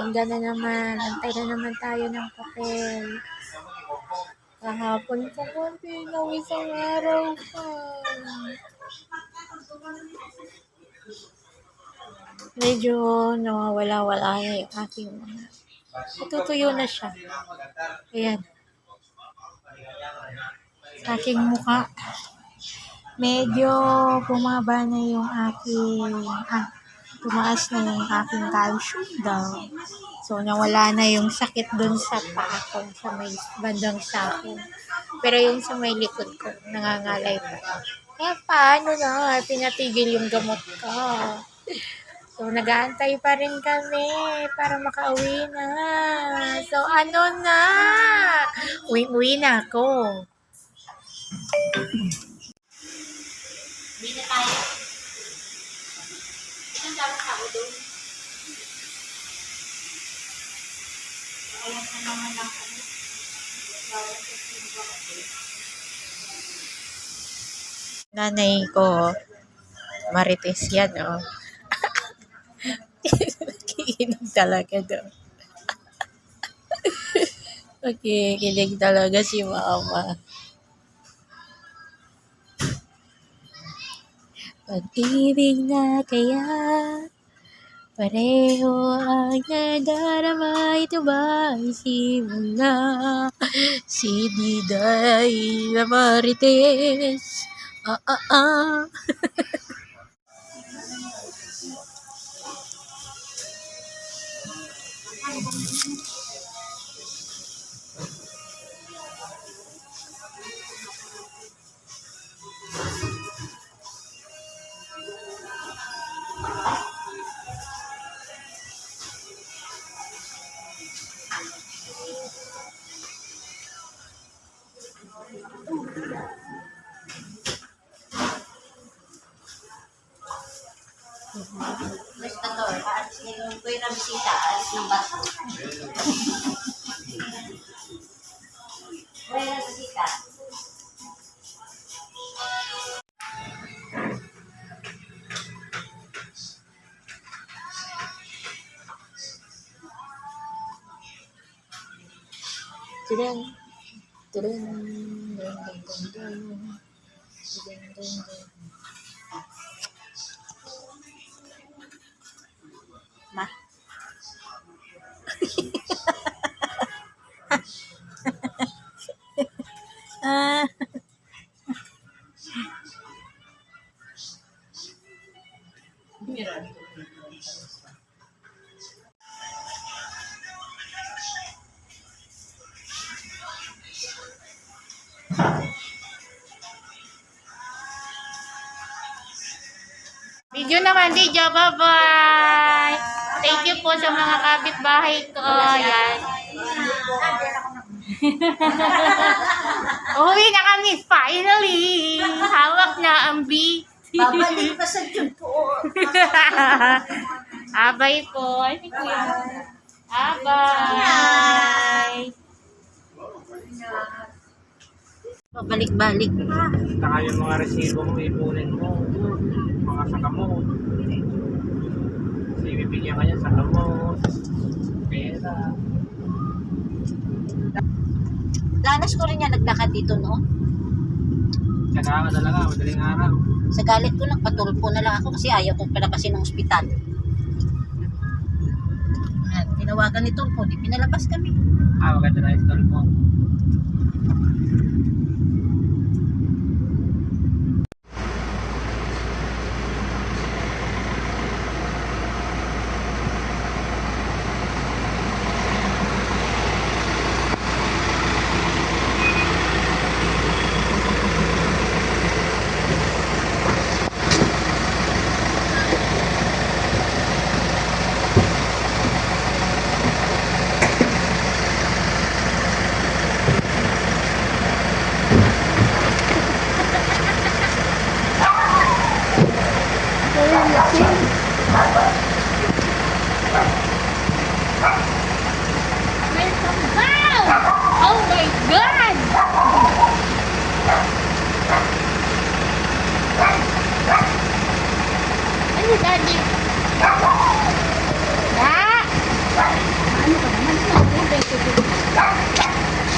Pakinggan na naman. Antay na naman tayo ng papel. Kahapon pa konti ng isang araw pa. Medyo nawawala-wala na yung aking mga. Natutuyo na siya. Ayan. Sa aking mukha. Medyo bumaba na yung aking, tumaas na yung aking calcium daw. So, nawala na yung sakit dun sa paa ko, sa may bandang sako. Pero yung sa may likod ko, nangangalay pa. Kaya paano na, pinatigil yung gamot ko. So, nag-aantay pa rin kami para makauwi na. So, ano na? Uwi na ako. Uwi na tayo. Ang dami tao doon. Ayan na naman lang kami. Nanay ko, marites yan, oh. Nakikinig talaga doon. Nakikinig talaga si mama. Pag-ibig na kaya pareho ang nadarama, ito ba simula? Si Diday na marites. Basta to, paalis na yung kuya na bisita, alis ng baso. Kuya na bisita. Tudeng. Tudeng. Ma. Video naman, video. Bye-bye! Thank you po sa mga kapitbahay ko. Yan. Uwi na kami, finally! Hawak na ang beat. Babalik pa sa dyan po. Abay po. Ay, si Kuya. Abay. Babalik-balik. Saka yung mga resibo mo, ipunin mo. Mga saka mo. Kasi bibigyan ka niya saka mo. Pera. Lanas ko rin yan naglakad dito, no? Saka ka talaga, madaling araw. Sa galit ko, nagpatulpo na lang ako kasi ayaw kong palabasin ng ospital. At tinawagan ni Tulpo, di pinalabas kami. Maganda na install mo.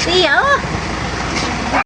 Tia, oh.